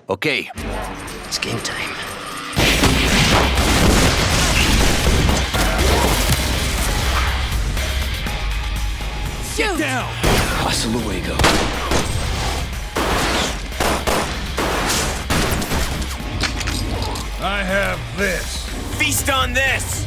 Okay, it's game time. Shoot! Get down! Hasta luego. I have this. Feast on this!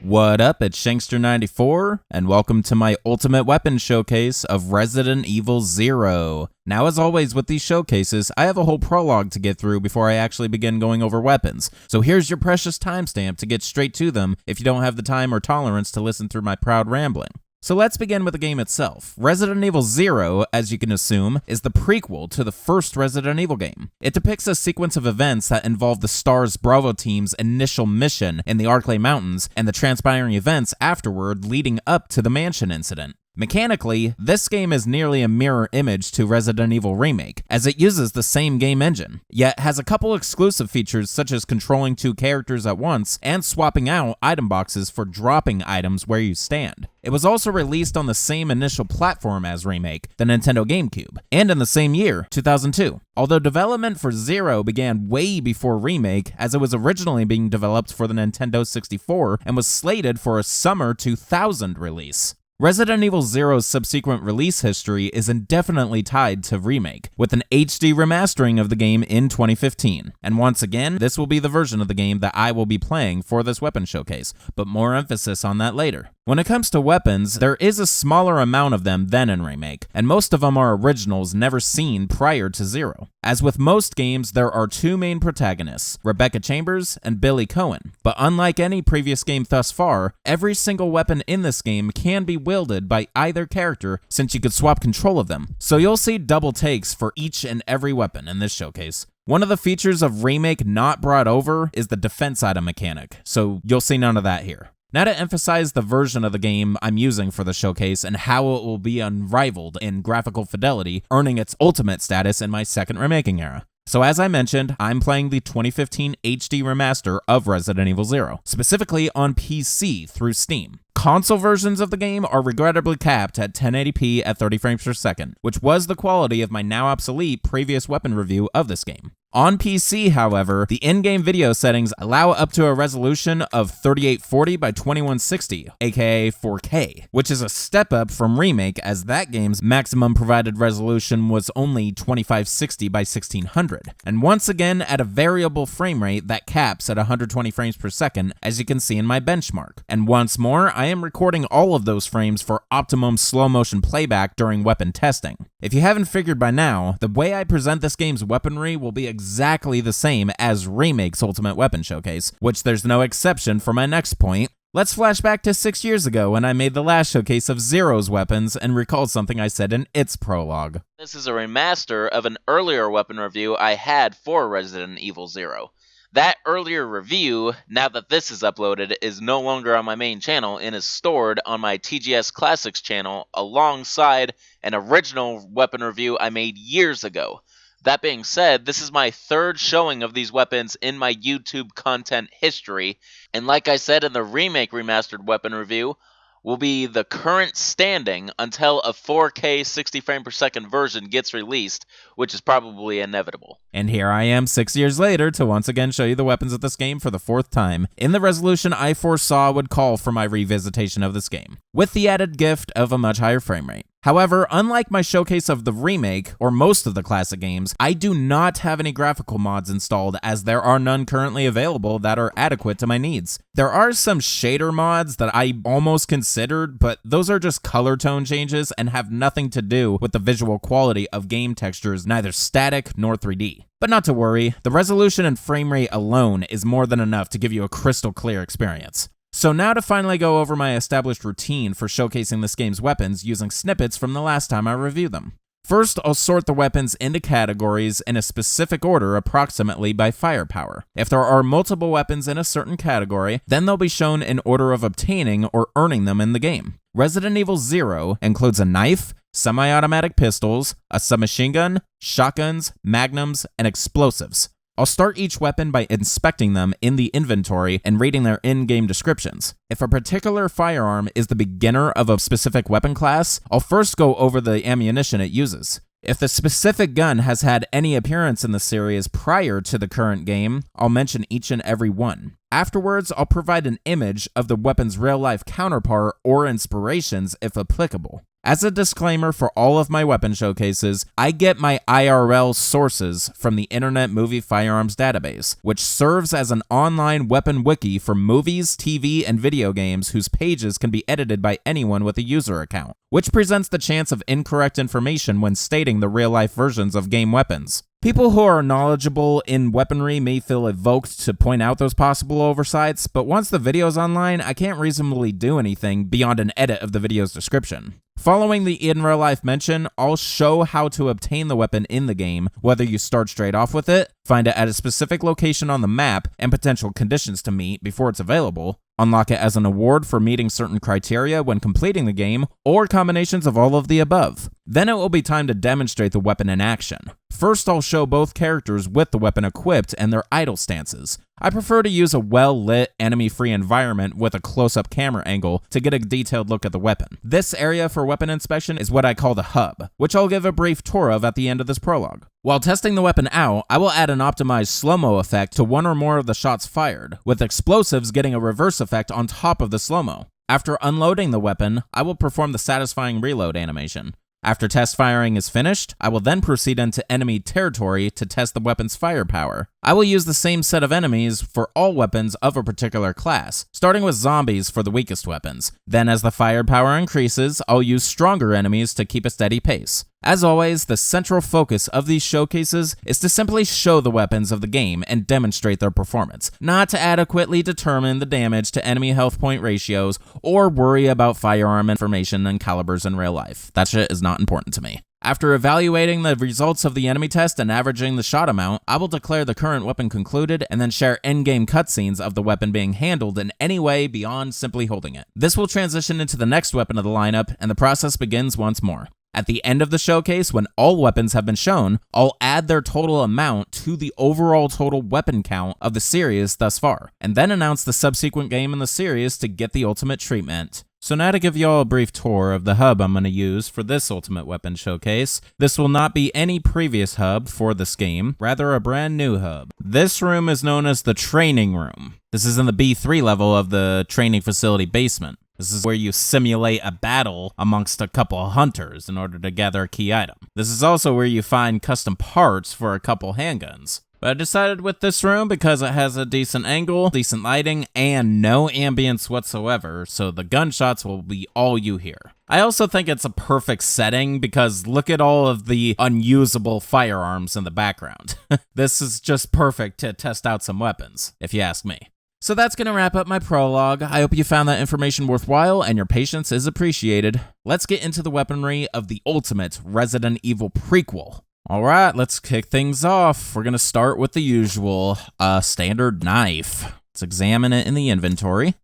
What up, it's Shankster94, and welcome to my Ultimate Weapon Showcase of Resident Evil 0. Now, as always with these showcases, I have a whole prologue to get through before I actually begin going over weapons, so here's your precious timestamp to get straight to them if you don't have the time or tolerance to listen through my proud rambling. So let's begin with the game itself. Resident Evil 0, as you can assume, is the prequel to the first Resident Evil game. It depicts a sequence of events that involve the STARS Bravo team's initial mission in the Arklay Mountains and the transpiring events afterward leading up to the mansion incident. Mechanically, this game is nearly a mirror image to Resident Evil Remake, as it uses the same game engine, yet has a couple exclusive features such as controlling two characters at once and swapping out item boxes for dropping items where you stand. It was also released on the same initial platform as Remake, the Nintendo GameCube, and in the same year, 2002. Although development for Zero began way before Remake, as it was originally being developed for the Nintendo 64 and was slated for a summer 2000 release. Resident Evil 0's subsequent release history is indefinitely tied to Remake, with an HD remastering of the game in 2015. And once again, this will be the version of the game that I will be playing for this weapon showcase, but more emphasis on that later. When it comes to weapons, there is a smaller amount of them than in Remake, and most of them are originals never seen prior to Zero. As with most games, there are two main protagonists, Rebecca Chambers and Billy Cohen. But unlike any previous game thus far, every single weapon in this game can be wielded by either character since you could swap control of them. So you'll see double takes for each and every weapon in this showcase. One of the features of Remake not brought over is the defense item mechanic, so you'll see none of that here. Now to emphasize the version of the game I'm using for the showcase and how it will be unrivaled in graphical fidelity, earning its ultimate status in my second remaking era. So as I mentioned, I'm playing the 2015 HD remaster of Resident Evil 0, specifically on PC through Steam. Console versions of the game are regrettably capped at 1080p at 30 frames per second, which was the quality of my now obsolete previous weapon review of this game. On PC, however, the in-game video settings allow up to a resolution of 3840 by 2160, aka 4K, which is a step up from Remake as that game's maximum provided resolution was only 2560 by 1600, and once again at a variable frame rate that caps at 120 frames per second, as you can see in my benchmark. And once more, I am recording all of those frames for optimum slow motion playback during weapon testing. If you haven't figured by now, the way I present this game's weaponry will be exactly the same as Remake's Ultimate Weapon Showcase, which there's no exception for my next point. Let's flash back to 6 years ago when I made the last showcase of Zero's weapons and recall something I said in its prologue. This is a remaster of an earlier weapon review I had for Resident Evil 0. That earlier review, now that this is uploaded, is no longer on my main channel and is stored on my TGS Classics channel alongside an original weapon review I made years ago. That being said, this is my third showing of these weapons in my YouTube content history, and like I said in the Remake Remastered weapon review, will be the current standing until a 4K 60 frame per second version gets released, which is probably inevitable. And here I am 6 years later to once again show you the weapons of this game for the fourth time, in the resolution I foresaw would call for my revisitation of this game, with the added gift of a much higher frame rate. However, unlike my showcase of the Remake, or most of the classic games, I do not have any graphical mods installed as there are none currently available that are adequate to my needs. There are some shader mods that I almost considered, but those are just color tone changes and have nothing to do with the visual quality of game textures, neither static nor 3D. But not to worry, the resolution and frame rate alone is more than enough to give you a crystal clear experience. So now to finally go over my established routine for showcasing this game's weapons using snippets from the last time I reviewed them. First, I'll sort the weapons into categories in a specific order approximately by firepower. If there are multiple weapons in a certain category, then they'll be shown in order of obtaining or earning them in the game. Resident Evil 0 includes a knife, semi-automatic pistols, a submachine gun, shotguns, magnums, and explosives. I'll start each weapon by inspecting them in the inventory and reading their in-game descriptions. If a particular firearm is the beginner of a specific weapon class, I'll first go over the ammunition it uses. If the specific gun has had any appearance in the series prior to the current game, I'll mention each and every one. Afterwards, I'll provide an image of the weapon's real-life counterpart or inspirations if applicable. As a disclaimer for all of my weapon showcases, I get my IRL sources from the Internet Movie Firearms Database, which serves as an online weapon wiki for movies, TV, and video games whose pages can be edited by anyone with a user account, which presents the chance of incorrect information when stating the real-life versions of game weapons. People who are knowledgeable in weaponry may feel evoked to point out those possible oversights, but once the video's online, I can't reasonably do anything beyond an edit of the video's description. Following the in real life mention, I'll show how to obtain the weapon in the game, whether you start straight off with it, find it at a specific location on the map, and potential conditions to meet before it's available, unlock it as an award for meeting certain criteria when completing the game, or combinations of all of the above. Then it will be time to demonstrate the weapon in action. First, I'll show both characters with the weapon equipped and their idle stances. I prefer to use a well-lit, enemy-free environment with a close-up camera angle to get a detailed look at the weapon. This area for weapon inspection is what I call the hub, which I'll give a brief tour of at the end of this prologue. While testing the weapon out, I will add an optimized slow-mo effect to one or more of the shots fired, with explosives getting a reverse effect on top of the slow-mo. After unloading the weapon, I will perform the satisfying reload animation. After test firing is finished, I will then proceed into enemy territory to test the weapon's firepower. I will use the same set of enemies for all weapons of a particular class, starting with zombies for the weakest weapons. Then as the firepower increases, I'll use stronger enemies to keep a steady pace. As always, the central focus of these showcases is to simply show the weapons of the game and demonstrate their performance, not to adequately determine the damage to enemy health point ratios or worry about firearm information and calibers in real life. That shit is not important to me. After evaluating the results of the enemy test and averaging the shot amount, I will declare the current weapon concluded and then share in-game cutscenes of the weapon being handled in any way beyond simply holding it. This will transition into the next weapon of the lineup, and the process begins once more. At the end of the showcase, when all weapons have been shown, I'll add their total amount to the overall total weapon count of the series thus far, and then announce the subsequent game in the series to get the ultimate treatment. So now to give y'all a brief tour of the hub I'm going to use for this ultimate weapon showcase. This will not be any previous hub for this game, rather a brand new hub. This room is known as the training room. This is in the B3 level of the training facility basement. This is where you simulate a battle amongst a couple of hunters in order to gather a key item. This is also where you find custom parts for a couple handguns. But I decided with this room because it has a decent angle, decent lighting, and no ambience whatsoever, so the gunshots will be all you hear. I also think it's a perfect setting because look at all of the unusable firearms in the background. This is just perfect to test out some weapons, if you ask me. So that's going to wrap up my prologue. I hope you found that information worthwhile and your patience is appreciated. Let's get into the weaponry of the ultimate Resident Evil prequel. Alright, let's kick things off. We're going to start with the usual, standard knife. Let's examine it in the inventory.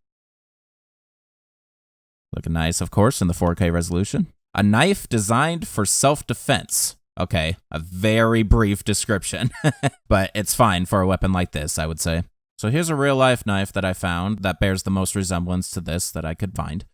Looking nice, of course, in the 4K resolution. A knife designed for self-defense. Okay, a very brief description, but it's fine for a weapon like this, I would say. So here's a real-life knife that I found that bears the most resemblance to this that I could find.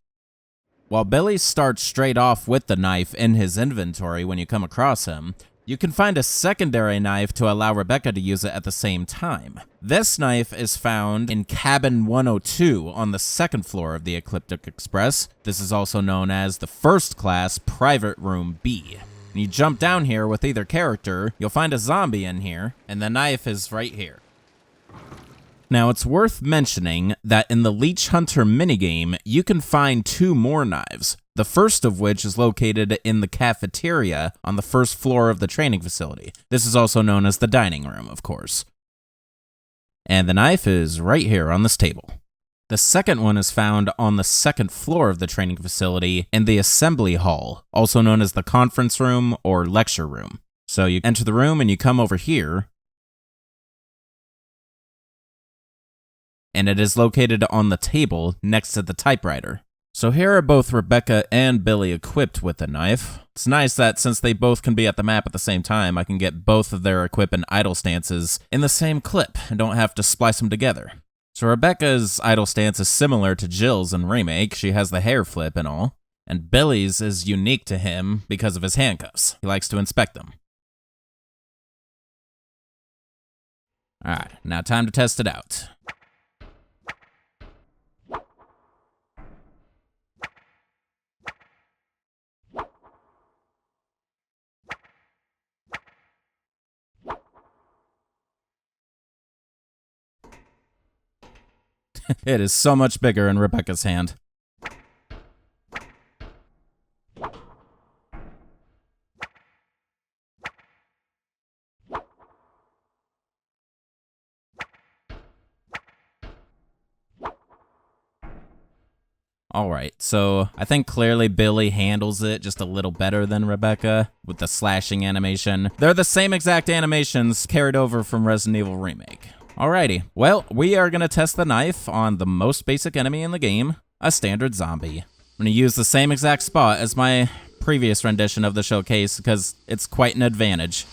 While Billy starts straight off with the knife in his inventory when you come across him, you can find a secondary knife to allow Rebecca to use it at the same time. This knife is found in Cabin 102 on the second floor of the Ecliptic Express. This is also known as the First Class Private Room B. When you jump down here with either character, you'll find a zombie in here, and the knife is right here. Now, it's worth mentioning that in the Leech Hunter minigame, you can find two more knives, the first of which is located in the cafeteria on the first floor of the training facility. This is also known as the dining room, of course. And the knife is right here on this table. The second one is found on the second floor of the training facility in the assembly hall, also known as the conference room or lecture room. So you enter the room and you come over here, and it is located on the table next to the typewriter. So here are both Rebecca and Billy equipped with a knife. It's nice that since they both can be at the map at the same time, I can get both of their equip and idle stances in the same clip and don't have to splice them together. So Rebecca's idle stance is similar to Jill's in REmake. She has the hair flip and all. And Billy's is unique to him because of his handcuffs. He likes to inspect them. Alright, now time to test it out. It is so much bigger in Rebecca's hand. Alright, so I think clearly Billy handles it just a little better than Rebecca with the slashing animation. They're the same exact animations carried over from Resident Evil Remake. Alrighty, well, we are going to test the knife on the most basic enemy in the game, a standard zombie. I'm going to use the same exact spot as my previous rendition of the showcase because it's quite an advantage.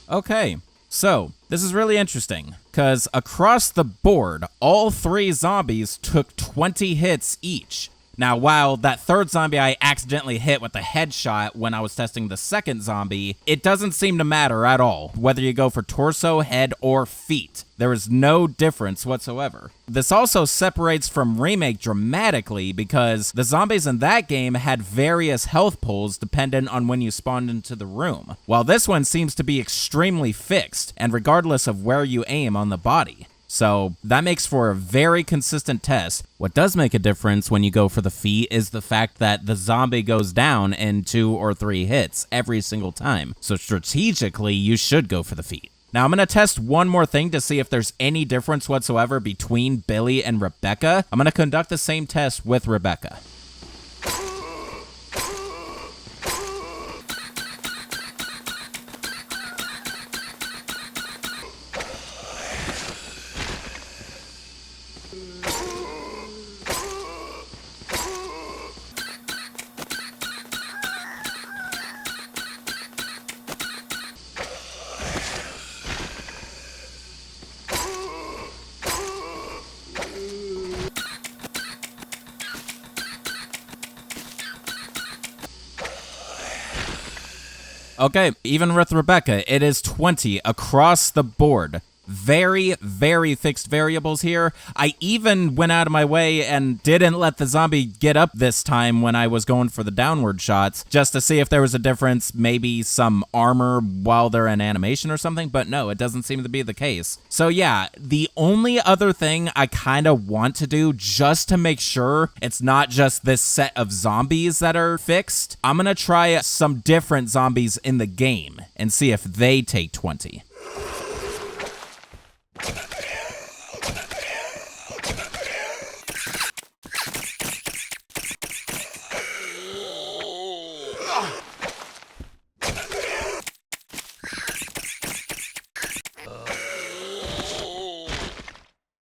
Okay, so this is really interesting, because across the board, all three zombies took 20 hits each. Now, while that third zombie I accidentally hit with a headshot when I was testing the second zombie, it doesn't seem to matter at all, whether you go for torso, head, or feet. There is no difference whatsoever. This also separates from Remake dramatically because the zombies in that game had various health pools dependent on when you spawned into the room, while this one seems to be extremely fixed, and regardless of where you aim on the body. So that makes for a very consistent test. What does make a difference when you go for the feet is the fact that the zombie goes down in 2 or 3 hits every single time. So strategically, you should go for the feet. Now I'm going to test one more thing to see if there's any difference whatsoever between Billy and Rebecca. I'm going to conduct the same test with Rebecca. Okay, even with Rebecca, it is 20 across the board. Very, very fixed variables here. I even went out of my way and didn't let the zombie get up this time when I was going for the downward shots, just to see if there was a difference, maybe some armor while they're in animation or something, but no, it doesn't seem to be the case. So yeah, the only other thing I kind of want to do, just to make sure it's not just this set of zombies that are fixed, I'm gonna try some different zombies in the game and see if they take 20.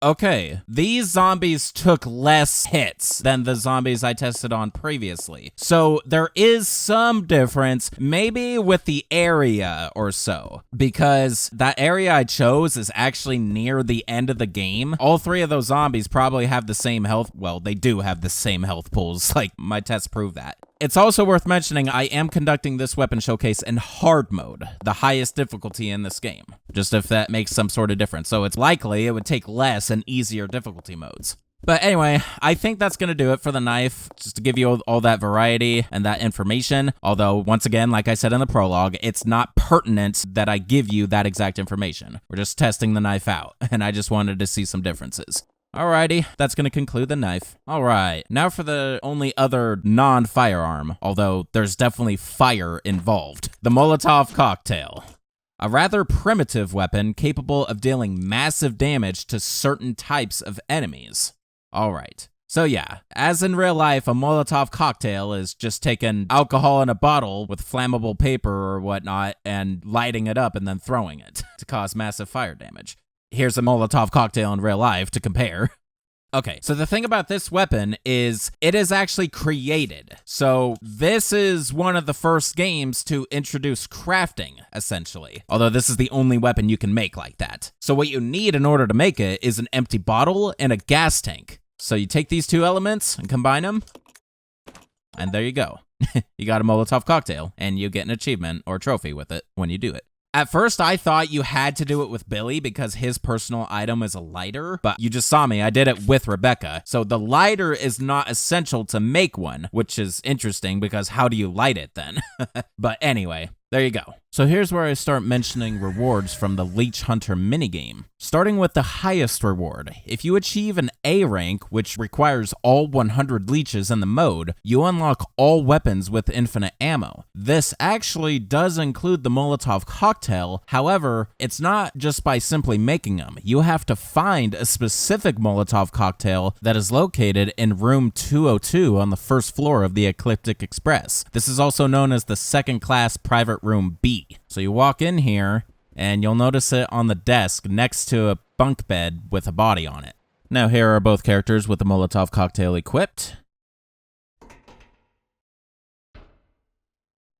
Okay, these zombies took less hits than the zombies I tested on previously. So there is some difference, maybe with the area or so, because that area I chose is actually near the end of the game. All three of those zombies probably have the same health. Well, they do have the same health pools, like my tests prove that. It's also worth mentioning I am conducting this weapon showcase in hard mode, the highest difficulty in this game, just if that makes some sort of difference. So it's likely it would take less and easier difficulty modes. But anyway, I think that's going to do it for the knife, just to give you all that variety and that information. Although, once again, like I said in the prologue, it's not pertinent that I give you that exact information. We're just testing the knife out, and I just wanted to see some differences. Alrighty, that's going to conclude the knife. Alright, now for the only other non-firearm, although there's definitely fire involved. The Molotov Cocktail. A rather primitive weapon capable of dealing massive damage to certain types of enemies. Alright, so yeah, as in real life, a Molotov cocktail is just taking alcohol in a bottle with flammable paper or whatnot and lighting it up and then throwing it to cause massive fire damage. Here's a Molotov cocktail in real life to compare. Okay, so the thing about this weapon is it is actually created. So this is one of the first games to introduce crafting, essentially. Although this is the only weapon you can make like that. So what you need in order to make it is an empty bottle and a gas tank. So you take these two elements and combine them, and there you go. You got a Molotov cocktail, and you get an achievement or trophy with it when you do it. At first, I thought you had to do it with Billy because his personal item is a lighter, but you just saw me, I did it with Rebecca. So the lighter is not essential to make one, which is interesting because how do you light it then? But anyway, there you go. So here's where I start mentioning rewards from the Leech Hunter minigame. Starting with the highest reward. If you achieve an A rank, which requires all 100 leeches in the mode, you unlock all weapons with infinite ammo. This actually does include the Molotov cocktail, however, it's not just by simply making them. You have to find a specific Molotov cocktail that is located in room 202 on the first floor of the Ecliptic Express. This is also known as the second class private room B. So you walk in here, and you'll notice it on the desk next to a bunk bed with a body on it. Now here are both characters with the Molotov cocktail equipped.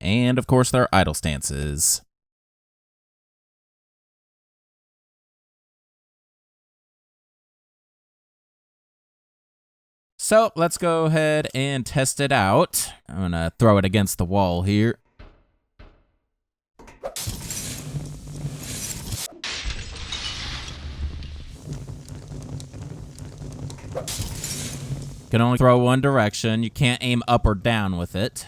And of course their idle stances. So let's go ahead and test it out. I'm gonna throw it against the wall here. Can only throw one direction. You can't aim up or down with it.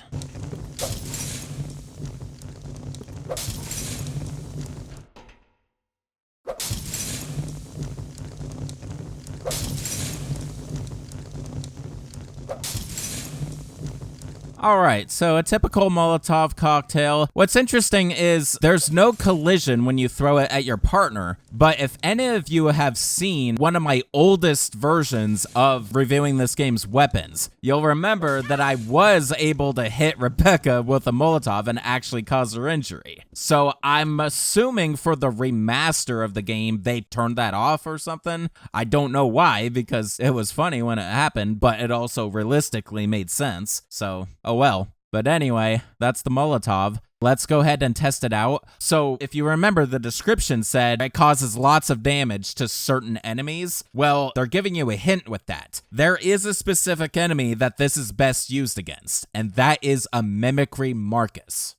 Alright, so a typical Molotov cocktail. What's interesting is there's no collision when you throw it at your partner, but if any of you have seen one of my oldest versions of reviewing this game's weapons, you'll remember that I was able to hit Rebecca with a Molotov and actually cause her injury. So I'm assuming for the remaster of the game, they turned that off or something. I don't know why, because it was funny when it happened, but it also realistically made sense. So, oh well. But anyway, that's the Molotov. Let's go ahead and test it out. So if you remember, the description said it causes lots of damage to certain enemies. Well, they're giving you a hint with that. There is a specific enemy that this is best used against, and that is a Mimicry Marcus.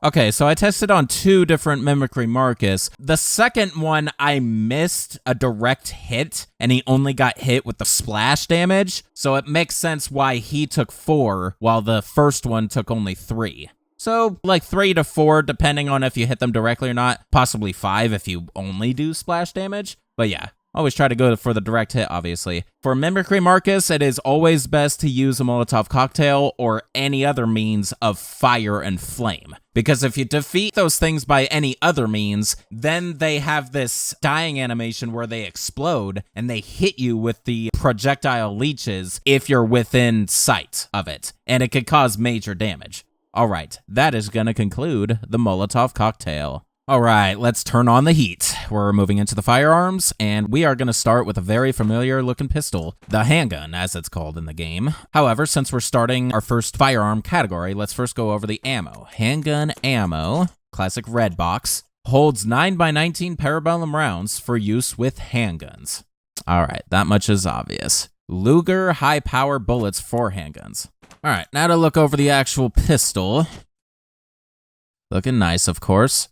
Okay, so I tested on two different Mimicry Marcus. The second one, I missed a direct hit, and he only got hit with the splash damage, so it makes sense why he took 4, while the first one took only 3. So, like 3 to 4, depending on if you hit them directly or not. Possibly 5 if you only do splash damage. But yeah. Always try to go for the direct hit, obviously. For Mimicry Marcus, it is always best to use a Molotov Cocktail or any other means of fire and flame. Because if you defeat those things by any other means, then they have this dying animation where they explode and they hit you with the projectile leeches if you're within sight of it. And it could cause major damage. Alright, that is going to conclude the Molotov Cocktail. Alright, let's turn on the heat. We're moving into the firearms, and we are going to start with a very familiar looking pistol, the handgun, as it's called in the game. However, since we're starting our first firearm category, let's first go over the ammo. Handgun ammo, classic red box, holds 9x19 parabellum rounds for use with handguns. Alright, that much is obvious. Luger high power bullets for handguns. Alright, now to look over the actual pistol. Looking nice, of course.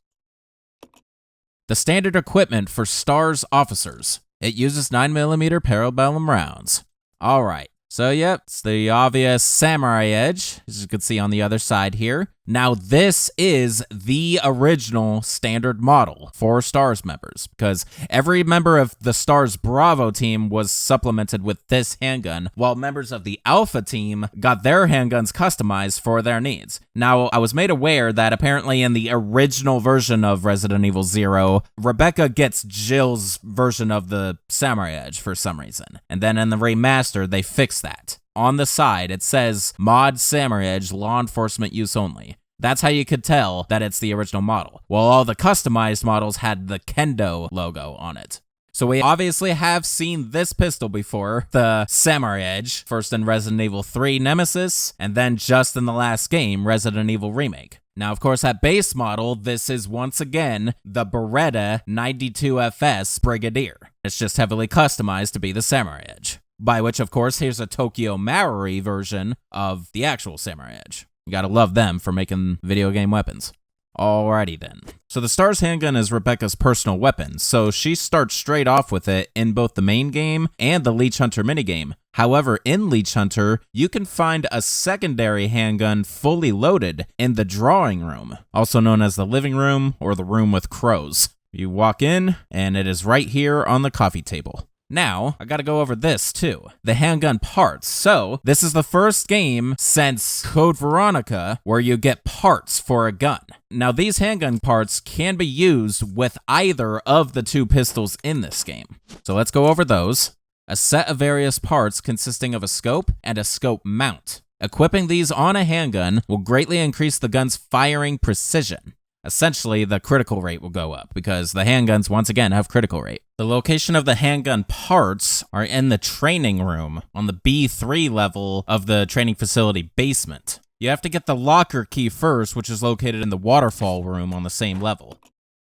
The standard equipment for STARS officers. It uses 9mm parabellum rounds. Alright, so yep, it's the obvious samurai edge, as you can see on the other side here. Now this is the original standard model for STARS members, because every member of the STARS Bravo team was supplemented with this handgun, while members of the Alpha team got their handguns customized for their needs. Now, I was made aware that apparently in the original version of Resident Evil 0, Rebecca gets Jill's version of the Samurai Edge for some reason, and then in the remaster, they fixed that. On the side, it says Mod Samurai Edge law enforcement use only. That's how you could tell that it's the original model, while all the customized models had the Kendo logo on it. So we obviously have seen this pistol before, the Samurai Edge, first in Resident Evil 3 Nemesis, and then just in the last game, Resident Evil Remake. Now, of course, at base model, this is once again the Beretta 92FS Brigadier. It's just heavily customized to be the Samurai Edge. By which, of course, here's a Tokyo Maori version of the actual Samurai Edge. You gotta love them for making video game weapons. Alrighty then. So the STARS handgun is Rebecca's personal weapon, so she starts straight off with it in both the main game and the Leech Hunter minigame. However, in Leech Hunter, you can find a secondary handgun fully loaded in the drawing room, also known as the living room or the room with crows. You walk in, and it is right here on the coffee table. Now, I gotta go over this too, the handgun parts. So, this is the first game since Code Veronica where you get parts for a gun. Now, these handgun parts can be used with either of the two pistols in this game. So let's go over those. A set of various parts consisting of a scope and a scope mount. Equipping these on a handgun will greatly increase the gun's firing precision. Essentially, the critical rate will go up, because the handguns, once again, have critical rate. The location of the handgun parts are in the training room, on the B3 level of the training facility basement. You have to get the locker key first, which is located in the waterfall room on the same level.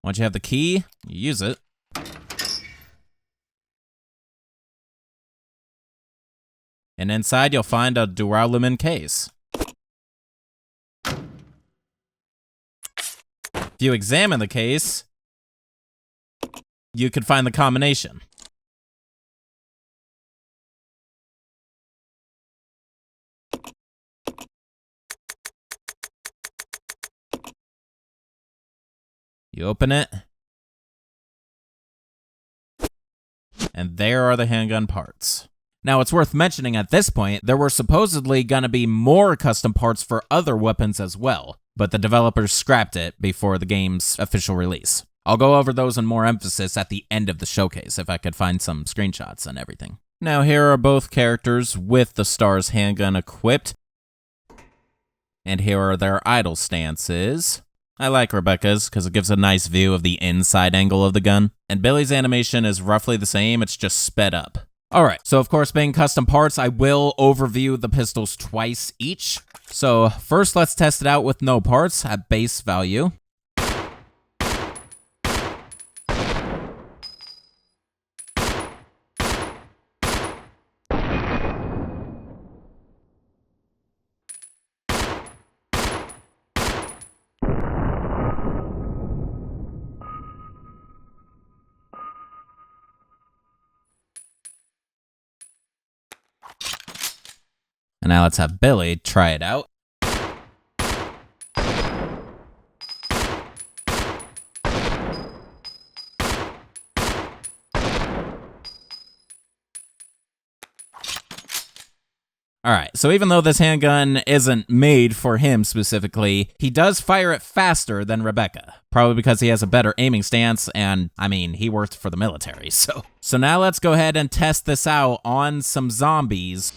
Once you have the key, you use it. And inside, you'll find a duralumin case. If you examine the case, you could find the combination. You open it, and there are the handgun parts. Now, it's worth mentioning at this point, there were supposedly gonna be more custom parts for other weapons as well, but the developers scrapped it before the game's official release. I'll go over those in more emphasis at the end of the showcase if I could find some screenshots and everything. Now, here are both characters with the STARS handgun equipped, and here are their idle stances. I like Rebecca's because it gives a nice view of the inside angle of the gun, and Billy's animation is roughly the same, it's just sped up. Alright, so of course being custom parts, I will overview the pistols twice each. So first let's test it out with no parts at base value. And now let's have Billy try it out. Alright, so even though this handgun isn't made for him specifically, he does fire it faster than Rebecca. Probably because he has a better aiming stance, and, I mean, he worked for the military, so. So now let's go ahead and test this out on some zombies.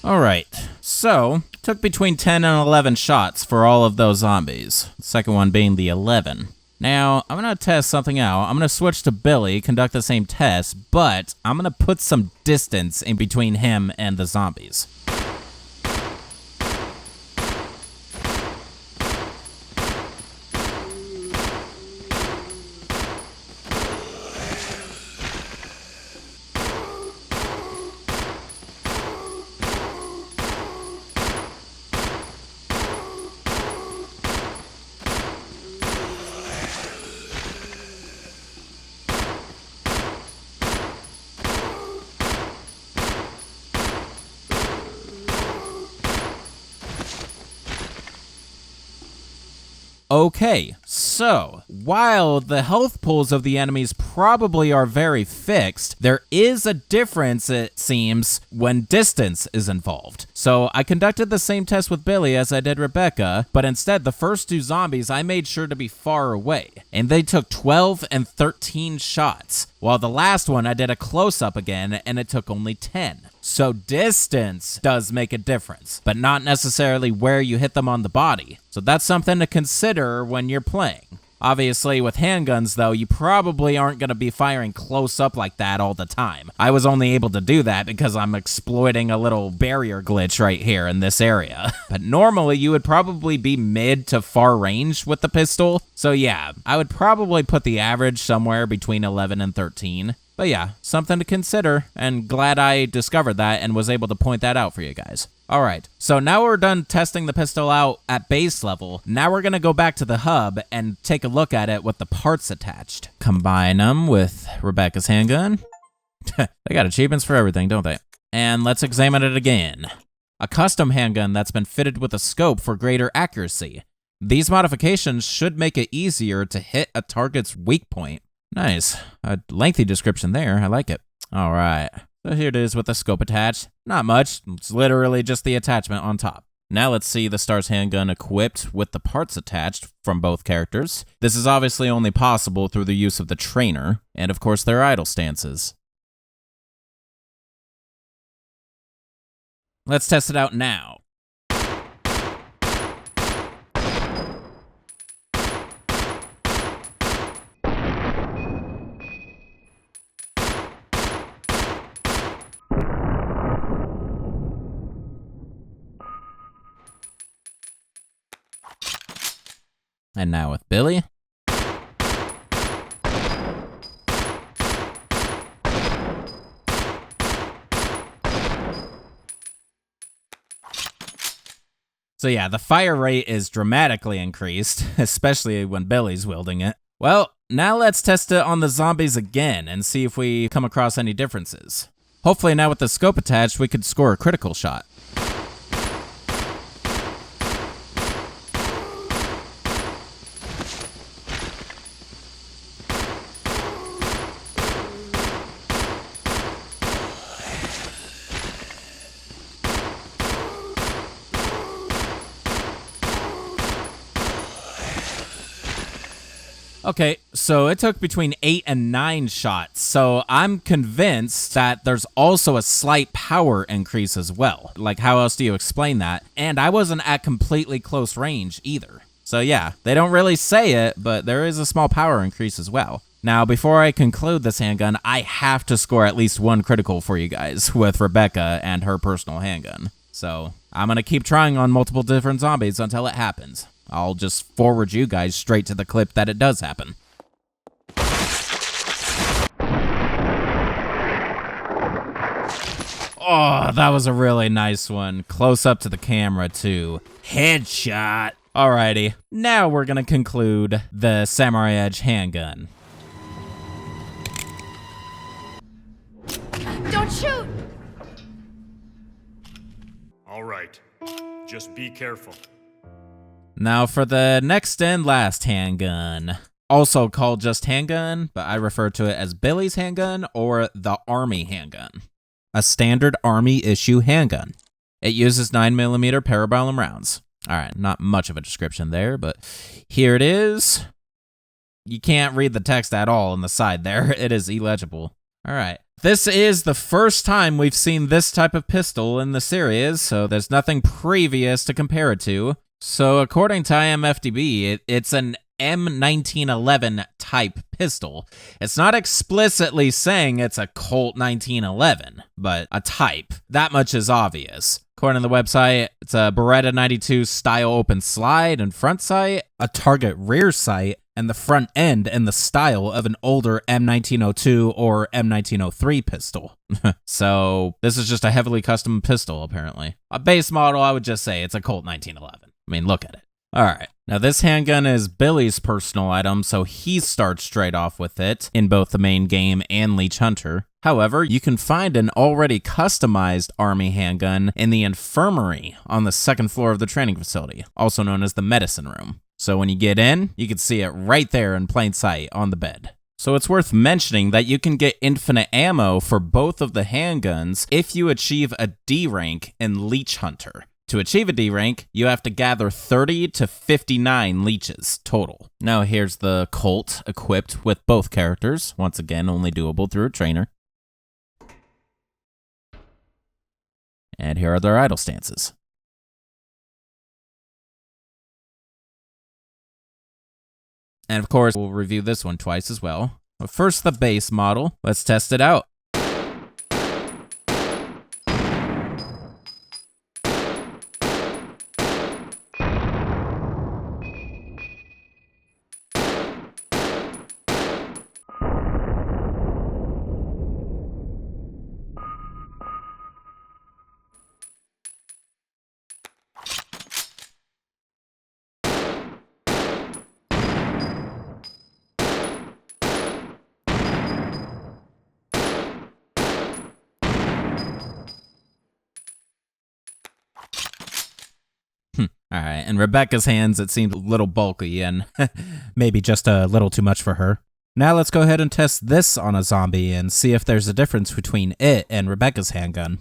Alright, so, took between 10 and 11 shots for all of those zombies. The second one being the 11. Now, I'm gonna test something out. I'm gonna switch to Billy, conduct the same test, but I'm gonna put some distance in between him and the zombies. Okay, so, while the health pools of the enemies probably are very fixed, there is a difference, it seems, when distance is involved. So, I conducted the same test with Billy as I did Rebecca, but instead, the first two zombies I made sure to be far away, and they took 12 and 13 shots, while the last one I did a close-up again, and it took only 10. So distance does make a difference, but not necessarily where you hit them on the body. So that's something to consider when you're playing. Obviously, with handguns, though, you probably aren't going to be firing close up like that all the time. I was only able to do that because I'm exploiting a little barrier glitch right here in this area. But normally, you would probably be mid to far range with the pistol. So yeah, I would probably put the average somewhere between 11 and 13. But yeah, something to consider, and glad I discovered that and was able to point that out for you guys. Alright, so now we're done testing the pistol out at base level. Now we're gonna go back to the hub and take a look at it with the parts attached. Combine them with Rebecca's handgun. They got achievements for everything, don't they? And let's examine it again. A custom handgun that's been fitted with a scope for greater accuracy. These modifications should make it easier to hit a target's weak point. Nice. A lengthy description there. I like it. All right. So here it is with the scope attached. Not much. It's literally just the attachment on top. Now let's see the Star's handgun equipped with the parts attached from both characters. This is obviously only possible through the use of the trainer, and of course their idle stances. Let's test it out now. And now with Billy. So yeah, the fire rate is dramatically increased, especially when Billy's wielding it. Well, now let's test it on the zombies again and see if we come across any differences. Hopefully now with the scope attached, we could score a critical shot. Okay, so it took between 8 and 9 shots, so I'm convinced that there's also a slight power increase as well. Like, how else do you explain that? And I wasn't at completely close range either. So yeah, they don't really say it, but there is a small power increase as well. Now, before I conclude this handgun, I have to score at least one critical for you guys with Rebecca and her personal handgun. So I'm gonna keep trying on multiple different zombies until it happens. I'll just forward you guys straight to the clip that it does happen. Oh, that was a really nice one. Close up to the camera, too. Headshot. Alrighty, now we're gonna conclude the Samurai Edge handgun. Don't shoot! All right. Just be careful. Now for the next and last handgun. Also called just handgun, but I refer to it as Billy's handgun or the Army handgun. A standard Army issue handgun. It uses 9mm parabellum rounds. All right, not much of a description there, but here it is. You can't read the text at all on the side there. It is illegible. All right. This is the first time we've seen this type of pistol in the series, so there's nothing previous to compare it to. So according to IMFDB, it's an M1911 type pistol. It's not explicitly saying it's a Colt 1911, but a type. That much is obvious. According to the website, it's a Beretta 92 style open slide and front sight, a target rear sight, and the front end in the style of an older M1902 or M1903 pistol. So this is just a heavily custom pistol, apparently. A base model, I would just say it's a Colt 1911. I mean, look at it. All right. Now, this handgun is Billy's personal item, so he starts straight off with it in both the main game and Leech Hunter. However, you can find an already customized Army handgun in the infirmary on the second floor of the training facility, also known as the medicine room. So when you get in, you can see it right there in plain sight on the bed. So it's worth mentioning that you can get infinite ammo for both of the handguns if you achieve a D rank in Leech Hunter. To achieve a D rank, you have to gather 30 to 59 leeches total. Now here's the Colt equipped with both characters, once again only doable through a trainer. And here are their idle stances. And of course, we'll review this one twice as well. But first, the base model. Let's test it out. All right, and Rebecca's hands, it seemed a little bulky and maybe just a little too much for her. Now let's go ahead and test this on a zombie and see if there's a difference between it and Rebecca's handgun.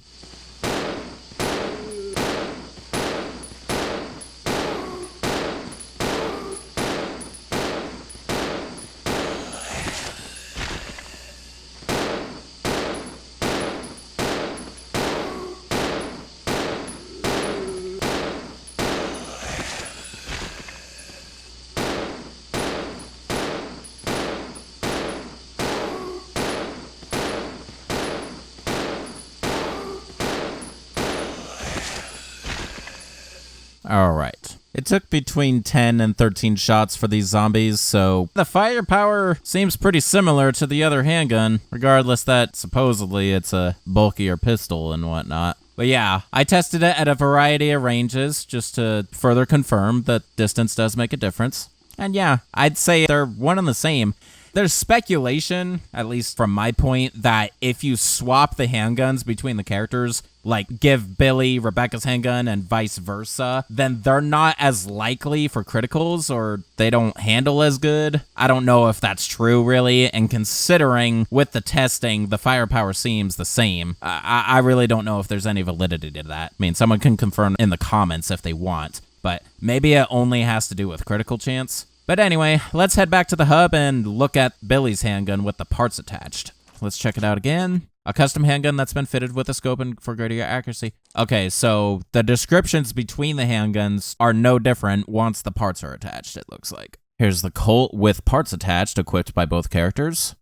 Alright. It took between 10 and 13 shots for these zombies, so the firepower seems pretty similar to the other handgun, regardless that supposedly it's a bulkier pistol and whatnot. But yeah, I tested it at a variety of ranges just to further confirm that distance does make a difference. And yeah, I'd say they're one and the same. There's speculation, at least from my point, that if you swap the handguns between the characters, like give Billy Rebecca's handgun and vice versa, then they're not as likely for criticals or they don't handle as good. I don't know if that's true, really, and considering with the testing, the firepower seems the same, I really don't know if there's any validity to that. I mean, someone can confirm in the comments if they want, but maybe it only has to do with critical chance. But anyway, let's head back to the hub and look at Billy's handgun with the parts attached. Let's check it out again. A custom handgun that's been fitted with a scope and for greater accuracy. Okay, so the descriptions between the handguns are no different once the parts are attached, it looks like. Here's the Colt with parts attached, equipped by both characters.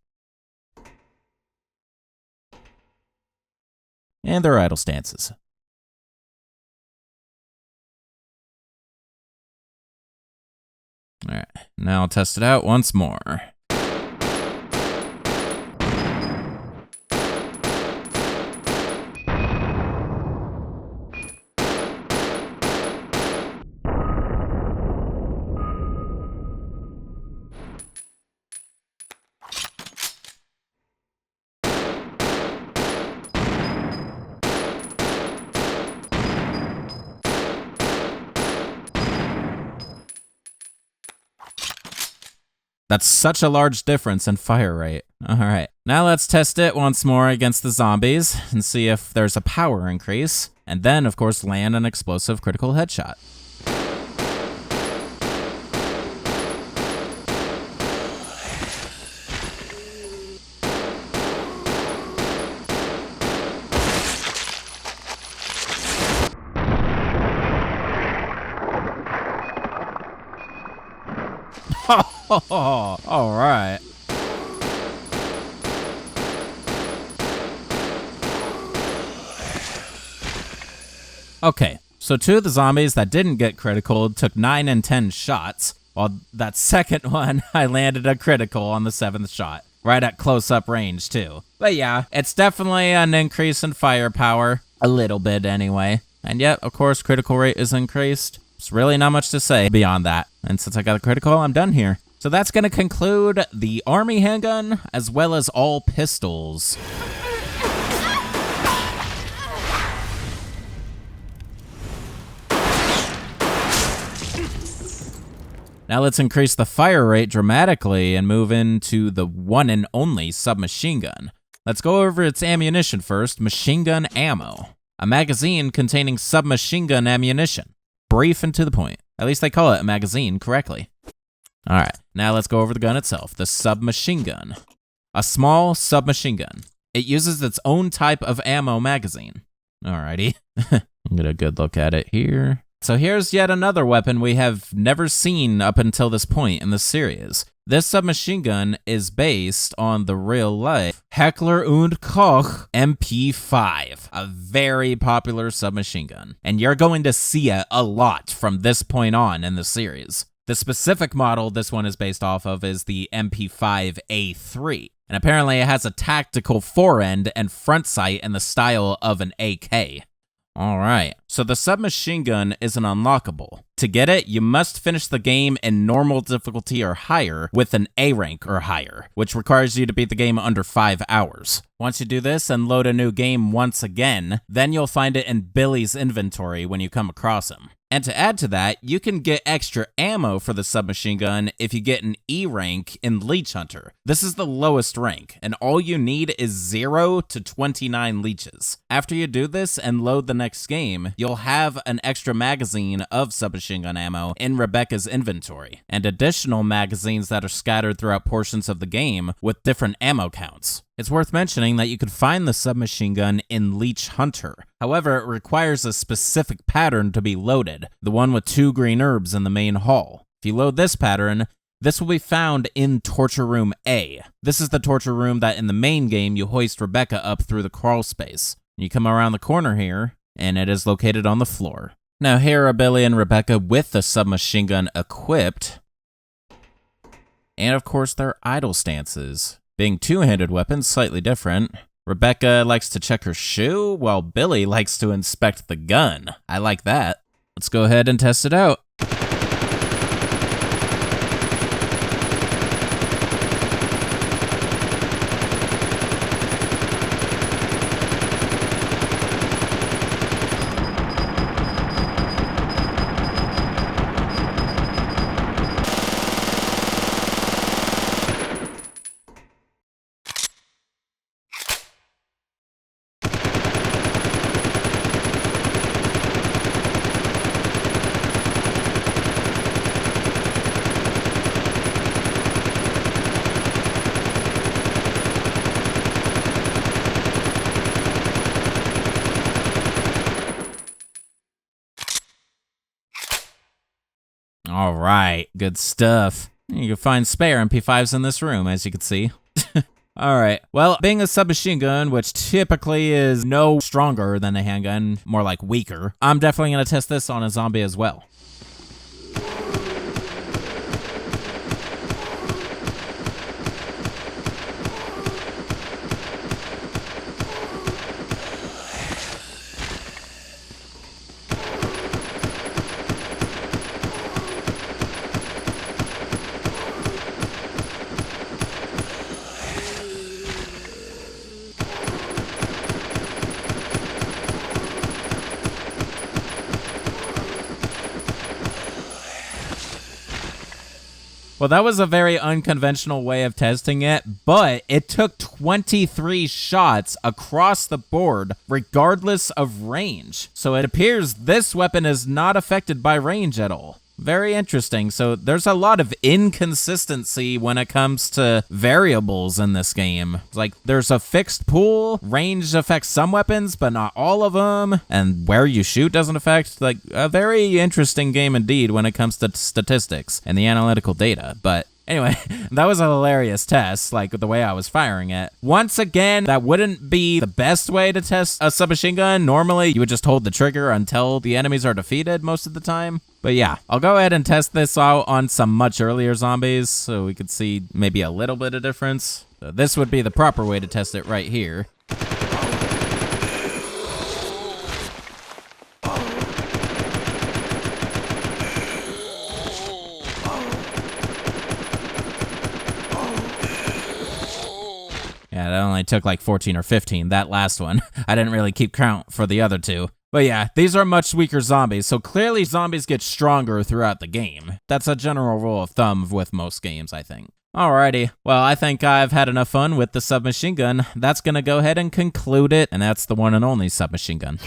And their idle stances. Alright, now I'll test it out once more. That's such a large difference in fire rate. Alright, now let's test it once more against the zombies and see if there's a power increase. And then, of course, land an explosive critical headshot. All right. Okay, so 2 of the zombies that didn't get critical took 9 and 10 shots, while that second one, I landed a critical on the 7th shot. Right at close-up range, too. But yeah, it's definitely an increase in firepower. A little bit, anyway. And yet, of course, critical rate is increased. There's really not much to say beyond that. And since I got a critical, I'm done here. So that's going to conclude the Army handgun, as well as all pistols. Now let's increase the fire rate dramatically and move into the one and only submachine gun. Let's go over its ammunition first, machine gun ammo. A magazine containing submachine gun ammunition. Brief and to the point. At least they call it a magazine correctly. Alright, now let's go over the gun itself, the submachine gun. A small submachine gun. It uses its own type of ammo magazine. Alrighty, get a good look at it here. So here's yet another weapon we have never seen up until this point in the series. This submachine gun is based on the real-life Heckler und Koch MP5, a very popular submachine gun. And you're going to see it a lot from this point on in the series. The specific model this one is based off of is the MP5A3, and apparently it has a tactical forend and front sight in the style of an AK. Alright, so the submachine gun is an unlockable. To get it, you must finish the game in normal difficulty or higher with an A rank or higher, which requires you to beat the game under 5 hours. Once you do this and load a new game once again, then you'll find it in Billy's inventory when you come across him. And to add to that, you can get extra ammo for the submachine gun if you get an E rank in Leech Hunter. This is the lowest rank, and all you need is 0 to 29 leeches. After you do this and load the next game, you'll have an extra magazine of submachine gun ammo in Rebecca's inventory, and additional magazines that are scattered throughout portions of the game with different ammo counts. It's worth mentioning that you could find the submachine gun in Leech Hunter. However, it requires a specific pattern to be loaded, the one with 2 green herbs in the main hall. If you load this pattern, this will be found in Torture Room A. This is the torture room that in the main game you hoist Rebecca up through the crawl space. You come around the corner here, and it is located on the floor. Now here are Billy and Rebecca with the submachine gun equipped, and of course their idle stances. Being two-handed weapons, slightly different. Rebecca likes to check her shoe, while Billy likes to inspect the gun. I like that. Let's go ahead and test it out. All right, good stuff. You can find spare MP5s in this room, as you can see. All right, well, being a submachine gun, which typically is no stronger than a handgun, more like weaker, I'm definitely going to test this on a zombie as well. Well, that was a very unconventional way of testing it, but it took 23 shots across the board, regardless of range. So it appears this weapon is not affected by range at all. Very interesting. So there's a lot of inconsistency when it comes to variables in this game. Like, there's a fixed pool, range affects some weapons, but not all of them, and where you shoot doesn't affect. Like, a very interesting game indeed when it comes to statistics and the analytical data. But anyway, that was a hilarious test, like the way I was firing it. Once again, that wouldn't be the best way to test a submachine gun. Normally, you would just hold the trigger until the enemies are defeated most of the time. But yeah, I'll go ahead and test this out on some much earlier zombies so we could see maybe a little bit of difference. So this would be the proper way to test it right here. Yeah, that only took like 14 or 15, that last one. I didn't really keep count for the other two. But yeah, these are much weaker zombies, so clearly zombies get stronger throughout the game. That's a general rule of thumb with most games, I think. Alrighty, well, I think I've had enough fun with the submachine gun. That's gonna go ahead and conclude it, and that's the one and only submachine gun.